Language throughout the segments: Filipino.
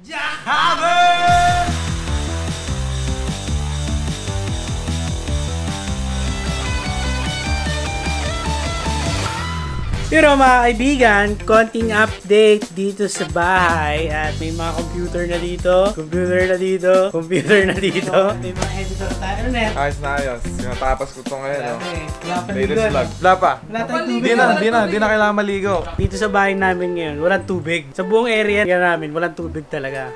Jackhammer! Pero mga kaibigan, konting update dito sa bahay at may mga computer na dito, may mga editor tayo net. Ayos na ayos. Natapos ko ito ngayon. Wala pa Latest ligon. vlog. Wala pa. Wala tayong tubig. Di na kailangan maligo. Dito sa bahay namin ngayon, walang tubig. Sa buong area namin, walang tubig talaga.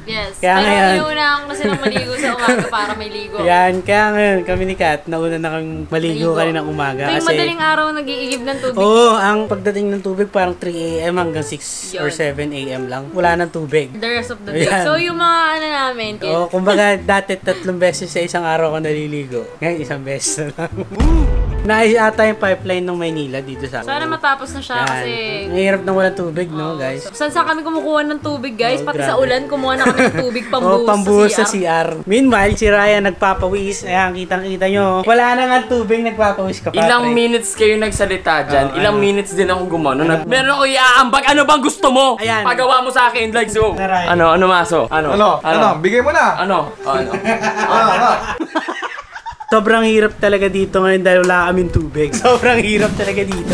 Yes. Kaya Pero ngayon- inuunahan ko silang maligo sa umaga para may ligo. Yan, kaya ngayon kami ni Kat, nauna na kami maligo kaninang umaga. Tuwing madaling araw nag-iigib ng tubig. Oo, ang pagdating ng tubig parang 3 AM hanggang 6 or 7 AM lang. Wala nang tubig. The rest of the day. Ayan. So yung mga ano namin, Oo, kumbaga dati 3 beses sa isang araw ko naliligo. Ngayon isang beses na lang. Naayos ata yung pipeline ng Maynila dito sa sana matapos na siya kasi... Mahirap na walang tubig, no, guys? Saan kami kumukuha ng tubig, guys? Oh, Pati sa grabe. ulan, kumuha na kami ng tubig pambuhos, Pambuhos sa sa CR. CR. Meanwhile, si Ryan nagpapawis. Ayan, kitang-kita nyo. Wala na nga tubig, nagpapawis ka pa. Ilang pre. minutes kayo nagsalita dyan, ilang ano? minutes din ako gumano. Meron ako iaambag, ano bang gusto mo? Ayan. Pagawa mo sa akin, like so. Taray. Ano maso? Ano? Bigay mo na. Ano? Sobrang hirap talaga dito ngayon dahil wala kaming tubig. Sobrang hirap talaga dito.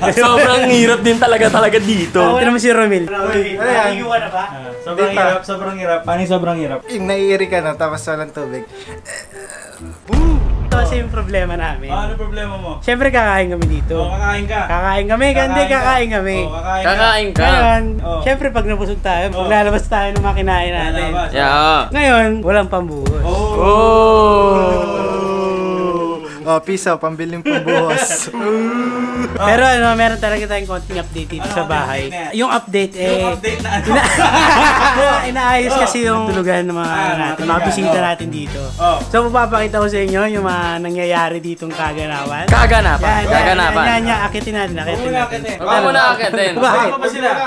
Sobrang hirap din talaga dito. Ito naman si Romil. Naligo ka na ba? Sobrang hirap, sobrang hirap. Paano yung sobrang hirap? Yung naiiri ka na tapos walang tubig. Ito kasi yung problema namin. Ano problema mo? Siyempre kakain kami dito. Kakain ka. Kakain kami, kandi kakain kami. Kakain ka. Ngayon, Oh. siyempre pag nabusog tayo, maglalabas tayo ng mga kinain natin. Yeah. Ngayon, walang pambuhos. Oh, piso, pambiling pambuhos. Pero ano, meron talaga tayong konting update dito sa bahay. Yung update Update na ano? inaayos kasi yung tulugan ng mga natin, mga bisita natin dito. So, mapapakita ko sa inyo yung mga nangyayari ditong kaganawan. Kaganapan. Yan, akitin natin. Huwag mo na akitin. Bakit?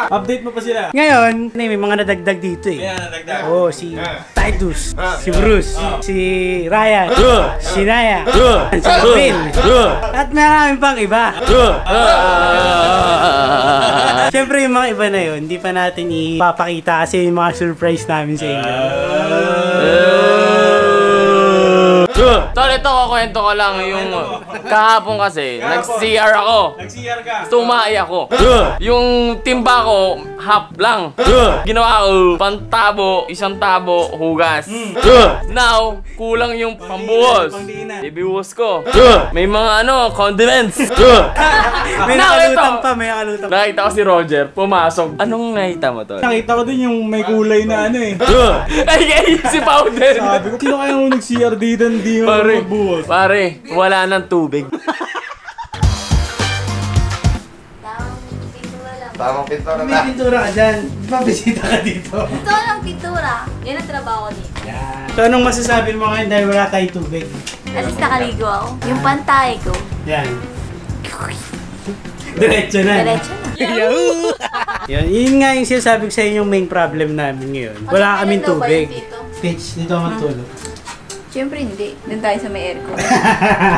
Update mo pa sila. Ngayon, may mga nadagdag dito eh. Kaya nadagdag. Oh, si Titus, si Bruce, si Ryan, si Naya, si Phil, at maraming pang iba. Siyempre yung mga iba na yun, hindi pa natin ipapakita kasi yung mga surprise namin sa inyo. Tol, ito kukwento ko lang yung kahapon kasi, nag-CR ako. Nag-CR ka. Tumai ako. Yung timba ko, half lang. Ginawa ko, pantabo, isang tabo, hugas. Now, kulang yung pambuhos. Ibibuhos ko. May mga condiments. May Now, nakalutan ito. pa, may nakalutan pa. Nakita ko si Roger, pumasok. Anong nakita mo, tol? Nakita ko din yung may kulay na ano eh. Ay, si Powder. Sabi ko, sino kaya nag-CR dito? Hindi mo Pare, magbuhos. pare, wala nang tubig. Tamang pintura May na. pintura ka dyan, di ba bisita ka dito? Ito lang pintura. Yan ang trabaho ko dito. Yan. So anong masasabi mo ngayon dahil wala tayong tubig? At least nakaligo ako. Yung pantay ko, Yan. Diretso na. diretso na. Yun nga yung sinasabi ko sa inyo yung main problem namin ngayon. Wala kaming Ano ba tubig. yun dito? Pitch, dito ako matulog. Siyempre hindi. Doon tayo sa may aircon.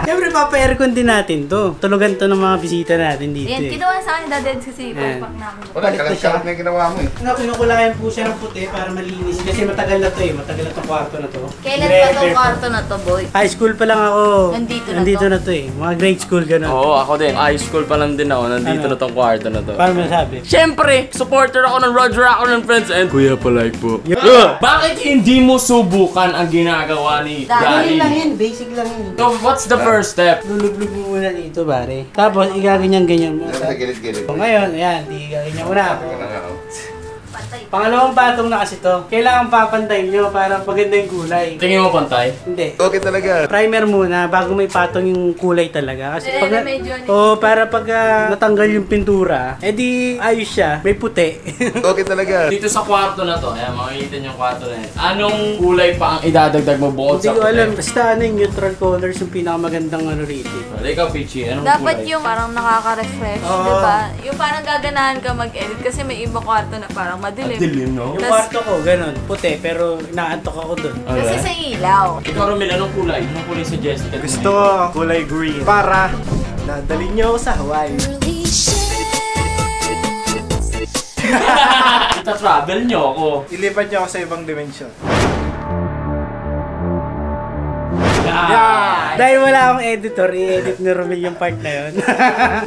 Siyempre, papa-aircon din natin to. Tulugan to ng mga bisita natin dito Yan, eh. kinuha sa akin dadeds kasi Ayan. pagpak namin. Wala, kalat-kalat na yung ginawa mo eh. Kinukulayan po siya ng puti para malinis. Kasi matagal na to eh. Matagal na tong kwarto na to. Kailan pa tong kwarto na to, boy? High school pa lang ako. Nandito na na to eh. Mga grade school ganun. Oo, ako din. High school pa lang din ako. Nandito Ano? na tong kwarto na to. Paano masabi? Siyempre, supporter ako ng Roger ako ng friends and Kuya Palay po. Bakit hindi mo subukan ang ginagawa ni Daddy? Basic lang yun. So, what's the first step? Lulublog mo muna dito, pare. Tapos, igaganyan-ganyan mo. Sa gilid-gilid. So, ngayon, ayan, ganyan mo na. Patay. Pangalawang patong na kasi to. Kailangan papantayin nyo para maganda yung kulay. Tingin mo pantay? Hindi. Okay talaga. Primer muna bago may patong yung kulay talaga. Kasi pag medyo para pag natanggal yung pintura, edi ayos siya, may puti. Okay talaga. Dito sa kwarto na to, ayan, makikita niyo yung kwarto na yan. Anong kulay pa ang idadagdag mo bukod Hindi sa ko puti? alam, basta ano yung neutral colors yung pinakamagandang rito. Ikaw, Pichi, anong Dapat kulay? yung parang nakaka-refresh, Oo. di ba? Yung parang gaganahan ka mag-edit kasi may iba kwarto na parang madilim. Dilim, no? Yung Tas- kwarto ko, ganun, puti, pero inaantok ako dun. Kasi sa ilaw. Ikaw, Romel, anong kulay? Anong kulay sa Jessica? Gusto ko kulay green. Para nadali niyo ako sa Hawaii. Ito Ita-travel nyo ako. Ilipat niyo ako sa ibang dimensyon. Dahil wala akong editor, i-edit ni Romel yung part na yun.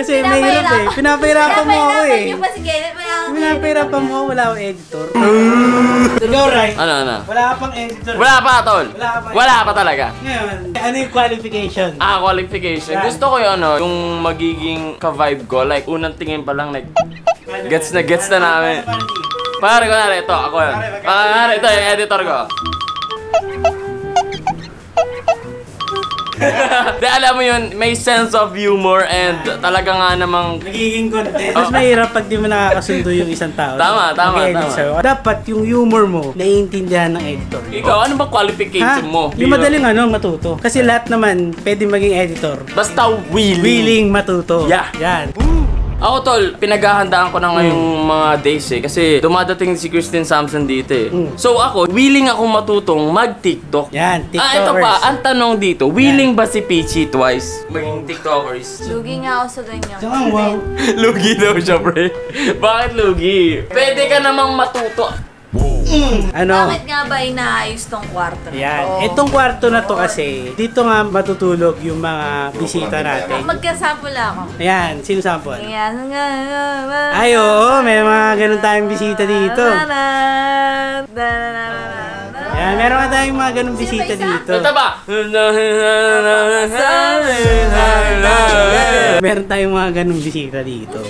Kasi mahirap eh. Pinapahirapan mo ako eh. Yung pa si Kenneth, Pinapahirapan mo ako, wala akong editor. Ikaw, Ray. Ano? Wala ka pang editor. Wala pa, tol. Wala ka pa. Wala pa talaga. Ngayon, ano yung qualification? Qualification. Yan. Gusto ko yung yung magiging ka-vibe ko. Like, unang tingin pa lang, like, gets na namin. Pare, ito, ako yun. Pare, ito yung editor ko. Di, alam mo yun, may sense of humor and talaga nga namang... Nagiging content. Mas mahirap pag di mo nakakasundo yung isang tao. Tama. Dapat yung humor mo, naiintindihan ng editor. Ikaw, ano ba qualification mo? Yung madaling matuto. Kasi lahat naman, pwede maging editor. Basta willing. Willing matuto. Yeah. Yan. Ako, tol, pinaghahandaan ko na ngayong mga days eh. Kasi dumadating si Christine Samson dito eh. So ako, willing ako matutong mag-TikTok. Yan, TikTokers. Ito pa, ang tanong dito, willing ba si Peachy twice maging TikTokers? Lugi nga ako sa ganyan. So, wow. Lugi daw siya, pre. Bakit lugi? Pwede ka namang matuto. Ano? Bakit nga ba inaayos tong kwarto na Yan. to? Itong kwarto na to kasi, dito nga matutulog yung mga bisita natin. Magkasample ako. Ayan, sino sample? Ayan. Ay, oo, may mga ganun tayong bisita dito. Ayan, meron nga tayong mga ganun bisita dito. Ito ba? Meron tayong mga ganun bisita dito.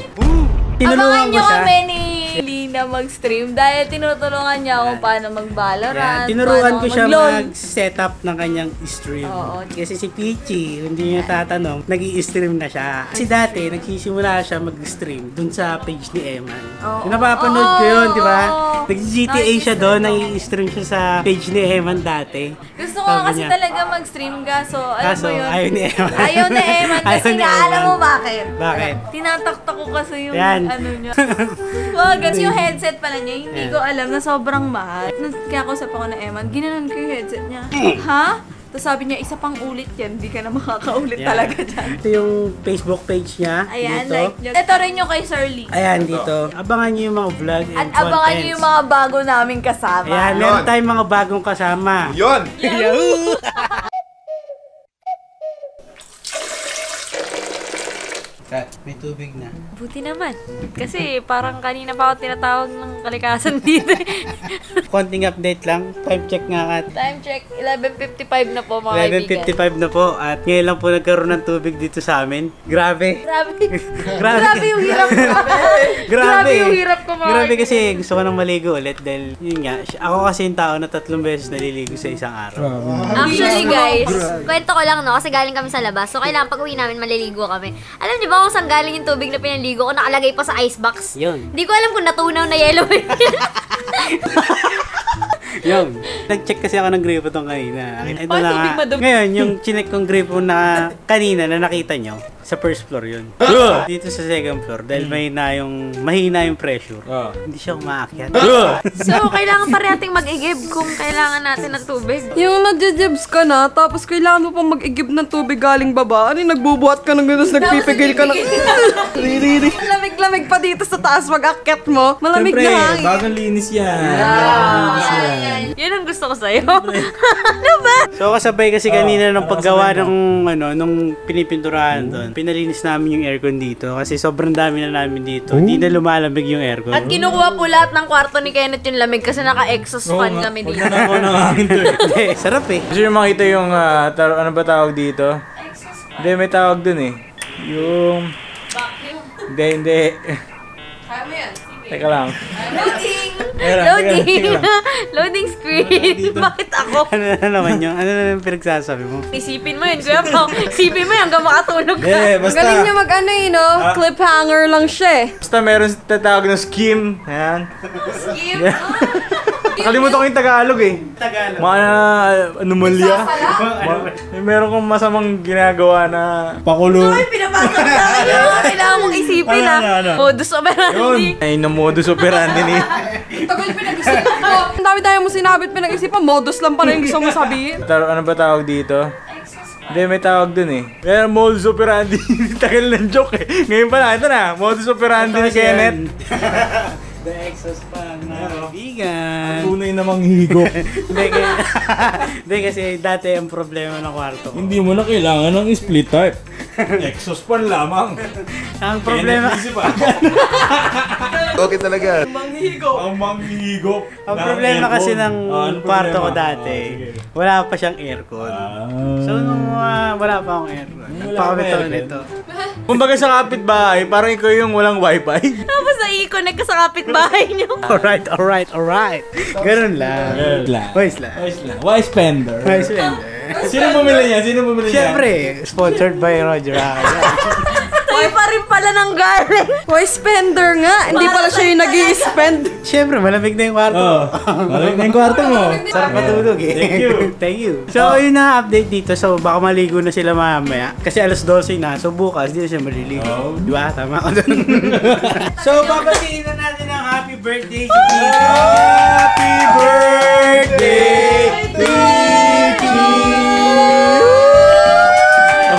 Abangan Tinulungan ko nyo siya. kami ni Lina mag-stream dahil tinutulungan niya kung paano mag-Valorant, Yan, tinuruan ko siya mag-LOL. mag-set up ng kanyang stream. Oo. Kasi si Peachy, hindi niya tatanong, nag-i-stream na siya. Kasi dati, nagsisimula siya mag-stream dun sa page ni Eman. Oo. Yung napapanood ko yun, di ba? Oo. Nag-GTA siya doon, nag-i-stream siya sa page ni Eman dati. Gusto ko kasi niya. talaga mag-stream kaso alam Kaso, mo yun. ayaw ni Eman. Ayaw ni Eman kasi Ayaw ni nga Eman. alam mo bakit? Bakit? Tinataktak ko kasi yung Yan. ano niya. Wag, kasi yung headset pala niya, hindi ko alam na sobrang mahal. Kaya kausap ako na Eman, ginanon ko yung headset niya. Ha? Tapos sabi niya, isa pang ulit yan, hindi ka na makakaulit Yan. talaga dyan. Ito yung Facebook page niya. Ayan, dito. like nyo. Ito rin yung kay Sir Lee. Ayan, dito. Abangan niyo yung mga vlog and At abangan niyo contents. yung mga bago naming kasama. Ayan, meron tayong mga bagong kasama. Yun! May tubig na. Buti naman. Kasi parang kanina pa ako tinatawag ng kalikasan dito. Konting update lang. Time check nga at Time check, 11:55 na po mga kaibigan. 11:55 na po at ngayon lang po nagkaroon ng tubig dito sa amin. Grabe. Grabe. Grabe. Grabe yung hirap ko. Grabe yung hirap ko mga Grabe kaibigan. kasi gusto ko nang maligo ulit dahil yun nga, ako kasi yung tao na 3 beses naliligo sa isang araw. Actually guys, kwento ko lang no, kasi galing kami sa labas. So kailangan pag uwi namin maliligo kami. Alam niyo ba kung saan galing yung tubig na pinaligo ko? Nakalagay pa sa icebox. Yun. Hindi ko alam kung natunaw na yellow. Yun. Nag-check kasi ako ng gripo tong kanina. Ito Bakit na tubig nga. madumi? Ngayon, yung chinek kong gripo na kanina na nakita nyo, sa first floor yun. Dito sa second floor, dahil mahina yung pressure. Hindi siya umaakyat. So kailangan pa rin nating mag-igib kung kailangan natin ng tubig. Yung nagja-jibs ka na, tapos kailangan mo pang mag-igib ng tubig galing baba. Ano yung nagbubuhat ka ng gano'n, nagpipigil ka ng... Lamig-lamig pa dito sa taas mag-akyat mo. Malamig Siyempre, na hangin. bagong linis yan. Yun ang gusto ko sa'yo. So kasabay kasi kanina ng paggawa ng nung pinipinturahan doon. Pinalinis namin yung aircon dito kasi sobrang dami na namin dito. Hindi na lumalamig yung aircon. At kinukuha po lahat ng kwarto ni Kenneth yung lamig kasi naka-exhaust fan kami dito. Ako na akin to eh. Hindi, sarap eh. Gusto nyo makita yung, ano ba tawag dito? Hindi, may tawag dun eh. Yung... Hindi. Kaya mo yan. Teka lang. Loading! Loading screen. Bakit ako? Ano na naman yung, ano na naman pinagsasabi mo? Isipin mo yun, Kuya Pao. Isipin mo yun hanggang makatulog ka. Hindi, Ang galing niya basta... mag-ano eh, no? Cliffhanger lang siya eh. Basta meron tatawag na scheme. Ayan. Skip! Nakalimutan ko yung Tagalog eh. Tagalog. Mga anomalya. Meron kong masamang ginagawa na pakulo. Ay, pinapasok sa akin yun. Kailangan mong isipin Ano? Modus operandi. Ay, na modus operandi ni. Tagal pinag-isipan ko. Ang dami-dami mo sinabit pinag-isipan. Modus lang pala yung gusto mo sabihin. Ano ba tawag dito? Hindi, may tawag dun eh. Kaya modus operandi. Tagal ng joke eh. Ngayon pala, ito na. Modus operandi ni Kenneth. The exhaust fan na kaibigan. Tunay namang higop. Hindi kasi dati ang problema ng kwarto ko. Hindi mo na kailangan ng split type. Exhaust fan lamang. Ang problema... Okay talaga. Ang manghihigop. Ang problema kasi ng kwarto ko dati, wala pa siyang aircon. So nung wala pa akong aircon, nagpakamit nito. Kumbaga sa kapitbahay, parang ikaw yung walang wifi. Tapos na-i-connect ka sa kapitbahay niyo. Alright. Ganun lang. Wise lang. Wise spender. Wise lang. Sino bumili niya? Siyempre, sponsored by Roger Tayo pa rin pala ng galing. Hoy, spender nga. Hindi pala siya yung nag-i-spend. Siyempre, malamig na yung kwarto. Malamig na yung kwarto mo. Sarap matulog eh. Thank you. So, yun na update dito. So, baka maligo na sila mamaya. Kasi alas 12 na. So, bukas, di na siya maliligo. Di ba? Tama ko dun. So, babatiin na natin ang happy birthday si Tito. Happy birthday, Tito!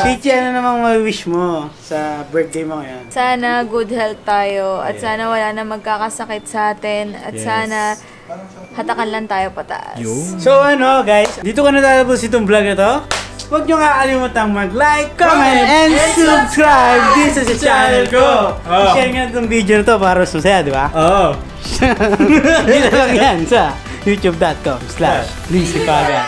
Pichi, ano namang ma-wish mo sa birthday mo ngayon? Sana good health tayo at sana wala na magkakasakit sa atin at sana hatakan lang tayo pataas. So guys, dito ka na tatapos itong vlog na to. Huwag nyo kakalimutang mag-like, comment, and subscribe dito sa channel ko. Share nga itong video na to para masaya, di ba? Dito lang yan sa youtube.com/LizzyPagan.